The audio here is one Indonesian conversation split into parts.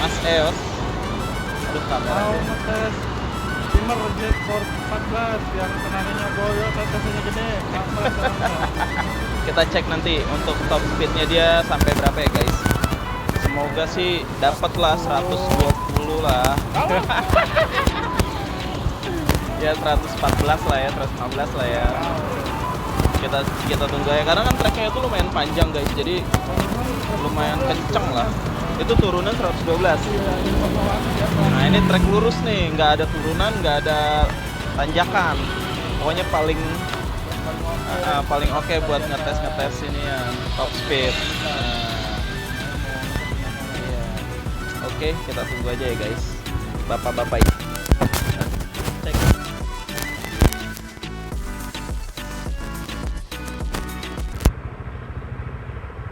Mas Eos. Aduh kamera. Mau ngetes dimmer J4 14 yang tenaganya boyo tetesnya gede. Kita cek nanti untuk top speednya dia sampai berapa ya guys. Semoga sih dapat lah 120 lah. Ya 114 lah ya, 115 lah ya. Kita tunggu ya, karena kan treknya itu lumayan panjang guys, jadi lumayan kenceng lah. Itu turunan 112. Nah ini trek lurus nih, nggak ada turunan, nggak ada tanjakan. Pokoknya paling oke buat ngetes ini ya, top speed. Iya. Oke, kita tunggu aja ya guys, bapak-bapak. Cek.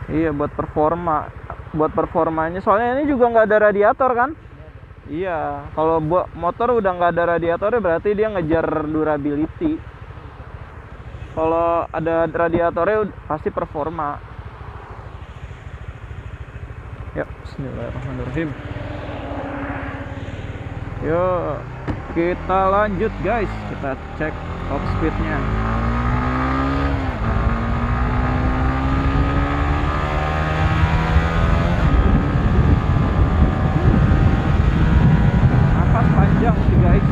Iya, buat performanya. Soalnya ini juga nggak ada radiator kan? Iya, kalau buat motor udah nggak ada radiatornya berarti dia ngejar durability. Kalau ada radiatornya pasti performa. Ya, bismillahirrahmanirrahim. Yuk, kita lanjut guys. Kita cek top speednya. Panjang sih guys.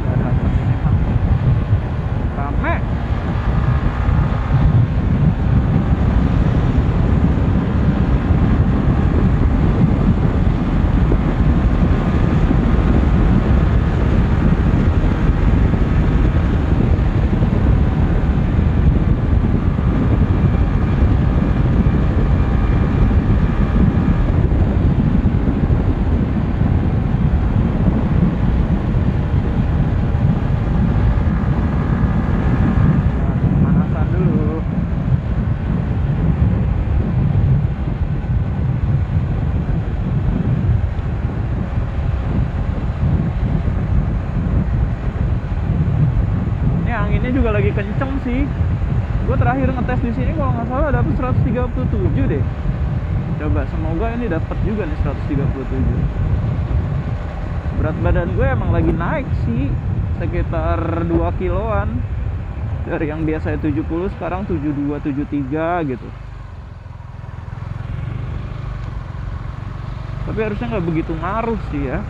Gak ada apa emang rame. Anginnya juga lagi kenceng sih. Gue terakhir ngetes di sini kalau nggak salah dapet 137 deh. Coba semoga ini dapat juga nih 137. Berat badan gue emang lagi naik sih, sekitar 2 kiloan. Dari yang biasa 70 sekarang 72 73 gitu. Tapi harusnya nggak begitu ngaruh sih ya.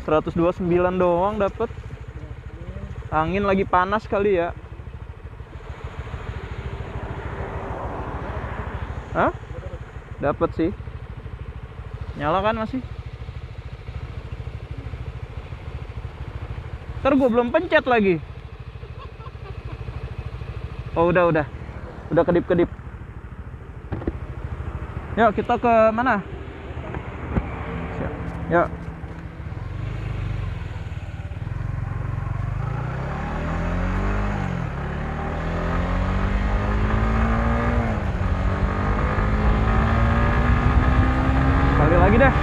129 doang dapet. Angin lagi panas kali ya. Hah? Dapet sih. Nyala kan masih? Ntar gue belum pencet lagi. Oh udah kedip-kedip. Yuk kita ke mana? Yuk. Sekali lagi deh.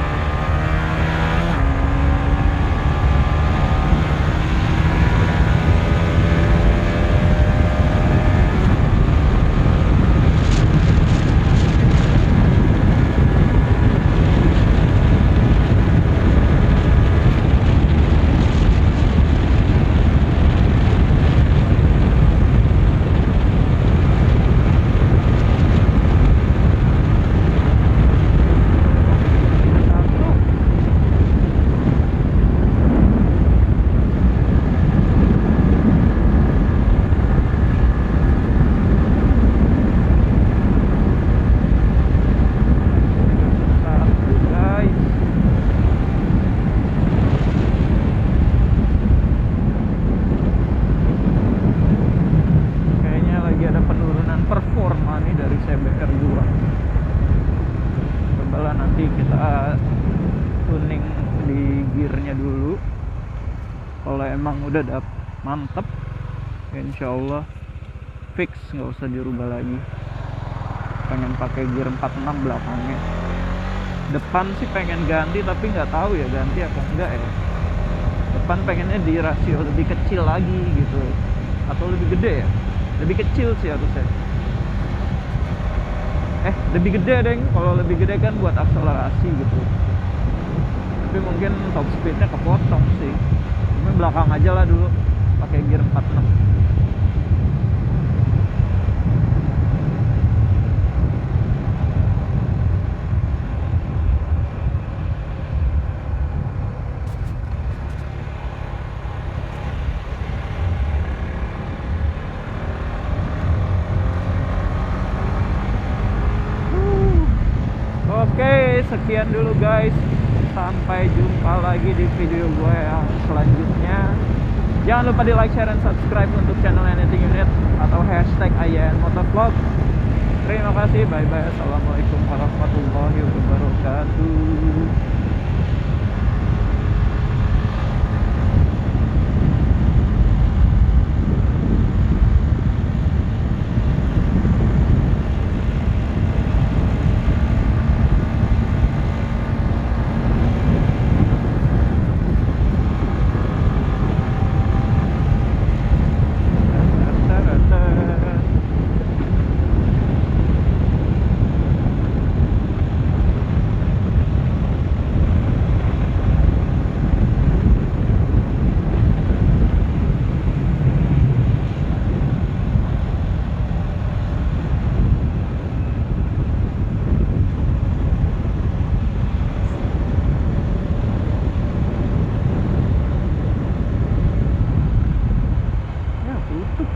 Udah mantep, insya Allah fix, nggak usah dirubah lagi. Pengen pakai gear 46 belakangnya. Depan sih pengen ganti tapi nggak tahu ya ganti apa enggak ya. Depan pengennya di rasio lebih kecil lagi gitu, atau lebih gede ya? Lebih kecil sih harusnya. Lebih gede deh. Kalau lebih gede kan buat akselerasi gitu. Tapi mungkin top speednya kepotong sih. Ini belakang aja lah dulu, pakai gear 46. Oke, sekian dulu guys. Sampai jumpa lagi di video gue yang selanjutnya. Jangan lupa di like, share, dan subscribe untuk channel Anything Unit atau hashtag AYN Motovlog. Terima kasih, bye bye. Assalamualaikum warahmatullahi wabarakatuh.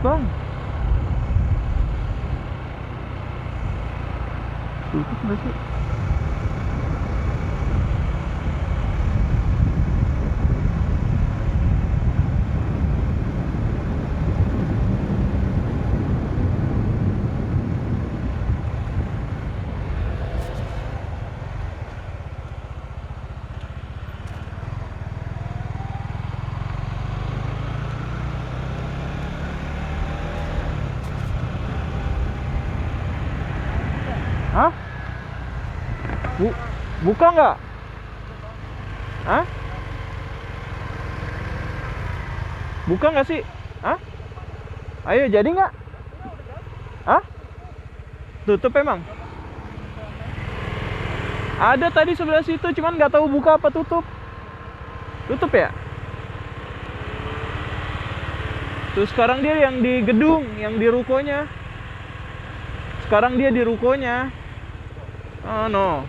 Bang, tutup nggak sih? Hah? Buka nggak? Hah? Buka nggak sih? Hah? Ayo, jadi nggak? Hah? Tutup emang? Ada tadi sebelah situ, cuman nggak tahu buka apa tutup. Tutup ya? Tuh sekarang dia yang di gedung, yang di rukonya. Sekarang dia di rukonya. Oh no.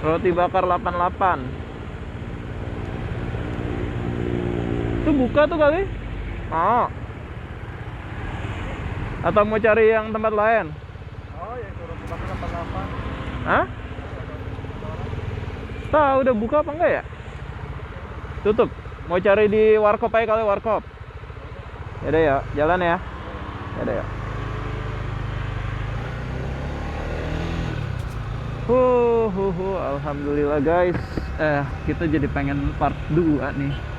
Roti bakar 88. Itu buka tuh kali. Oh. Atau mau cari yang tempat lain? Oh ya suruh buka 88. Hah? Tahu udah buka apa enggak ya? Tutup. Mau cari di warkop aja kali, warkop. Yaudah ya, jalan ya. Yaudah ya. Alhamdulillah guys. Kita jadi pengen part 2 nih.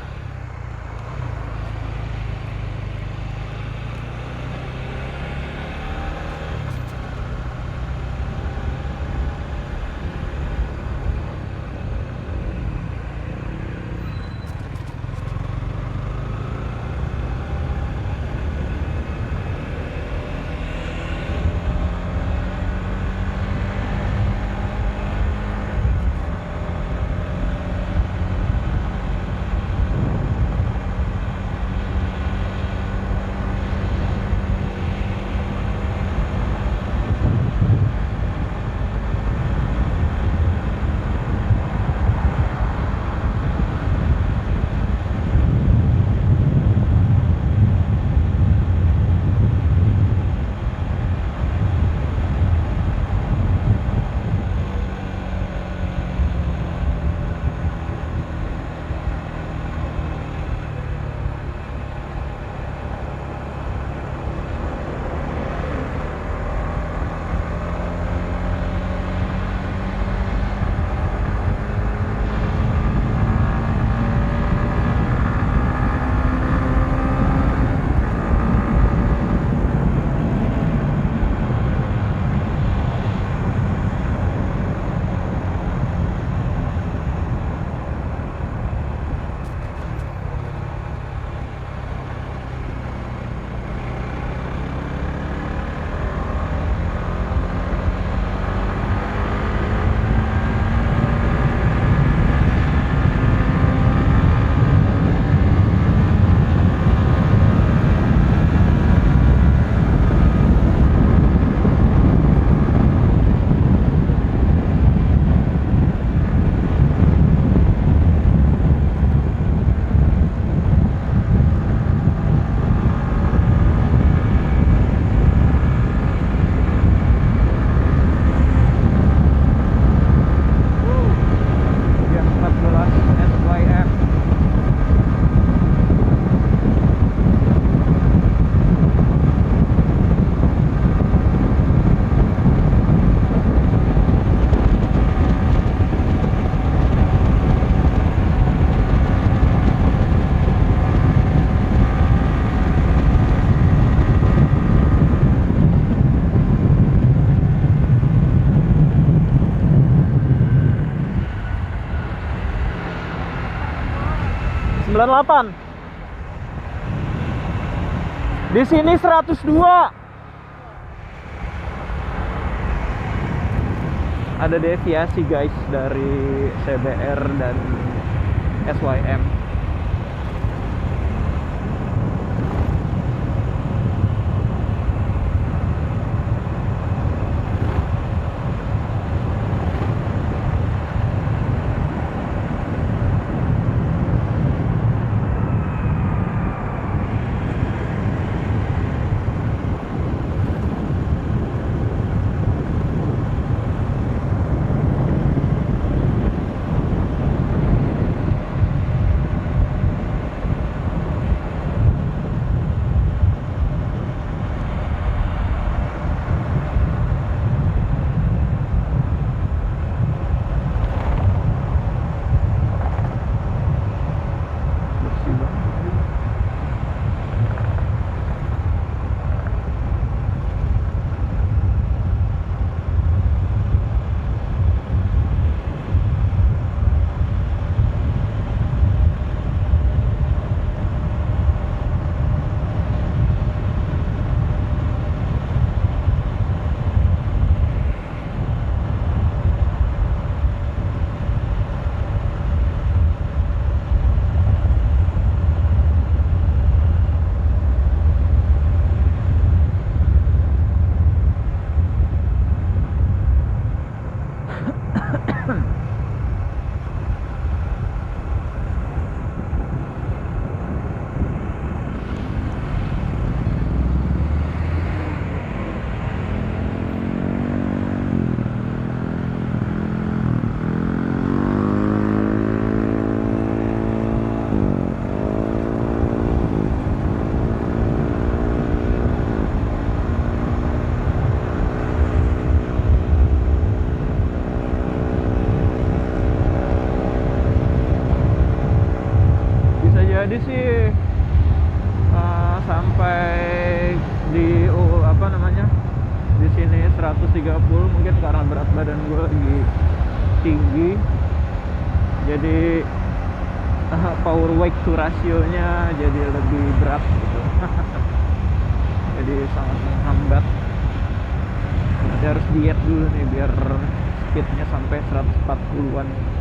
Di sini 102. Ada deviasi guys dari CBR dan SYM. tadi sih sampai di apa namanya, di sini 130, mungkin karena berat badan gue lagi tinggi, jadi power weight to rasionya jadi lebih berat gitu. Jadi sangat menghambat. Nanti harus diet dulu nih biar speednya sampai 140-an.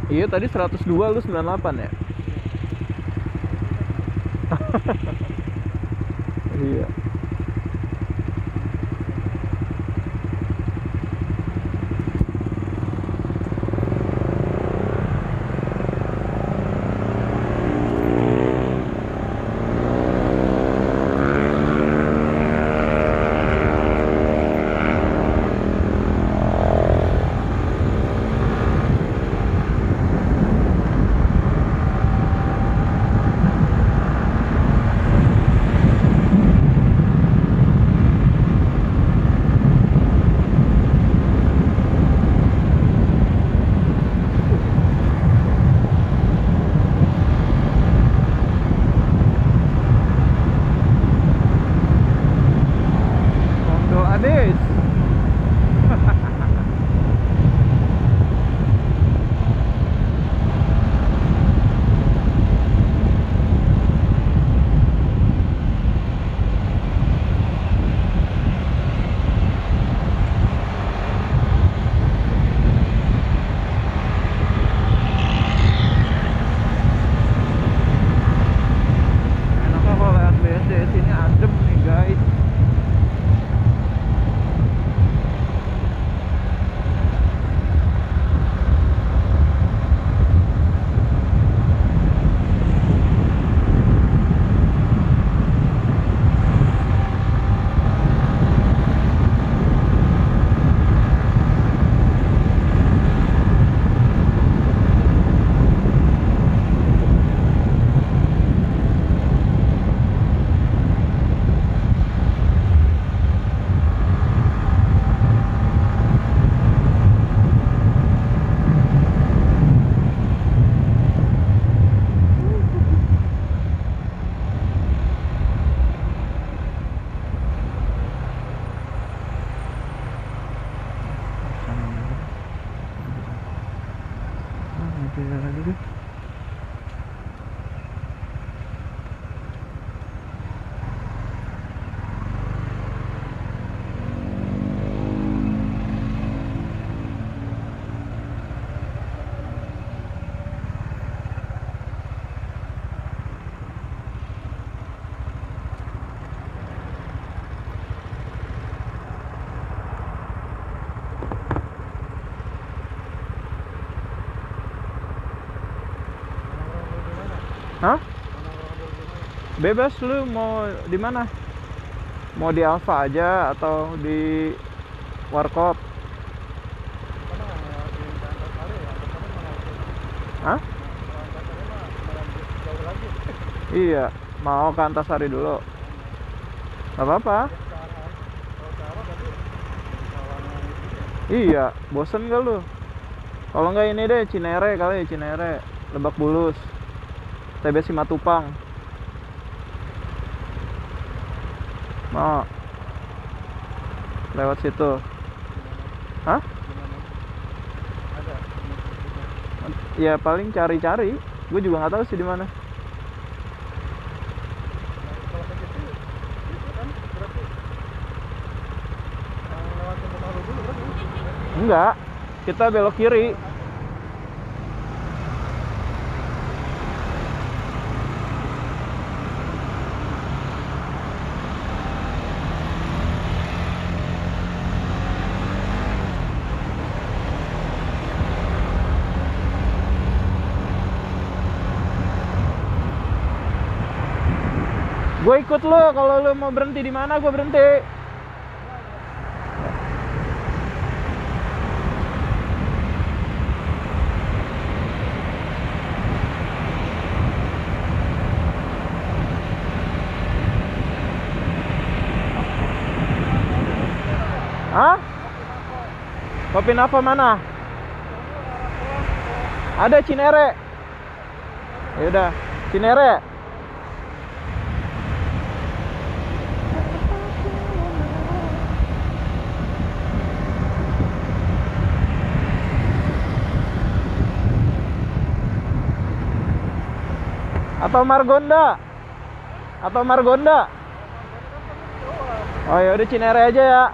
Iya tadi 102, lu 98 ya? Iya. Mondo Ades. Enaknya kalau lewat BSD sini adem nih guys. Hah? Bebas, lu mau di mana? Mau di Alfa aja atau di Warkop? Hah? Iya, mau ke Antasari dulu. Gak apa-apa. Iya, bosen gak lu? Kalau nggak ini deh, Cinere kali, Cinere, Lebak Bulus, TB Simatupang. Mau lewat situ? Hah? Ya paling cari-cari. Gue juga nggak tahu sih di mana. Enggak, kita belok kiri. Gue ikut lo, kalau lo mau berhenti di mana gue berhenti. Hah? Kopi Napa mana? Ada Cinere. Yaudah, Cinere. Atau Margonda? Atau Margonda? Oh ya udah Cinere aja ya.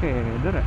keder ya.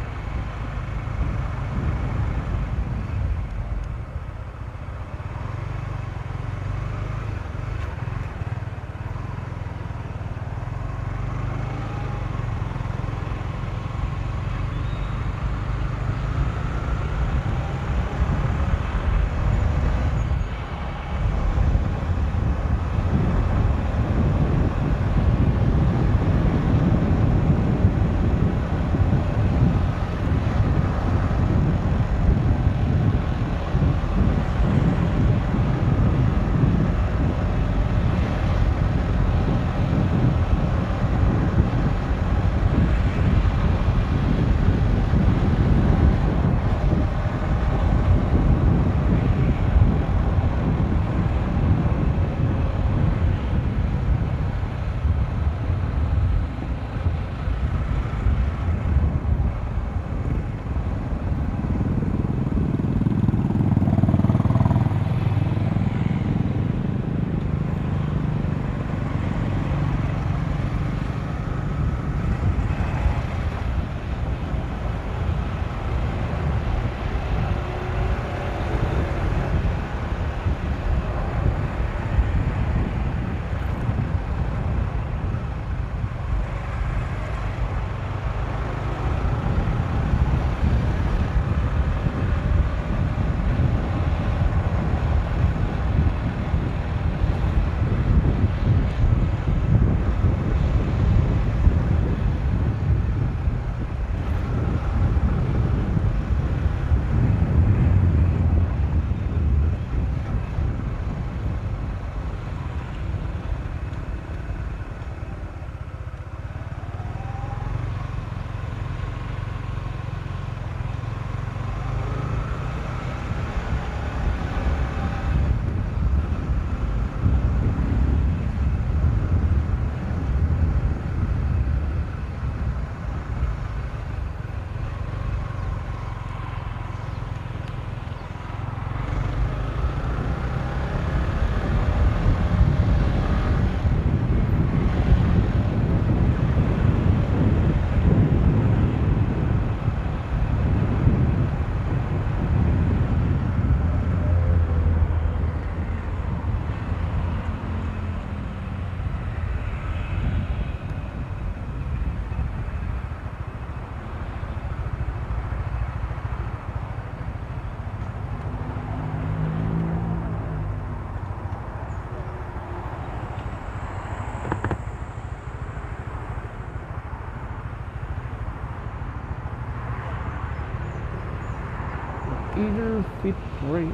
Either fit rate.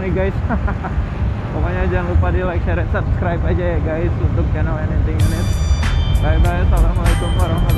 nih guys. Pokoknya jangan lupa di like, share, dan subscribe aja ya guys untuk channel Anything Unit. Bye bye, assalamualaikum warahmatullahi wabarakatuh.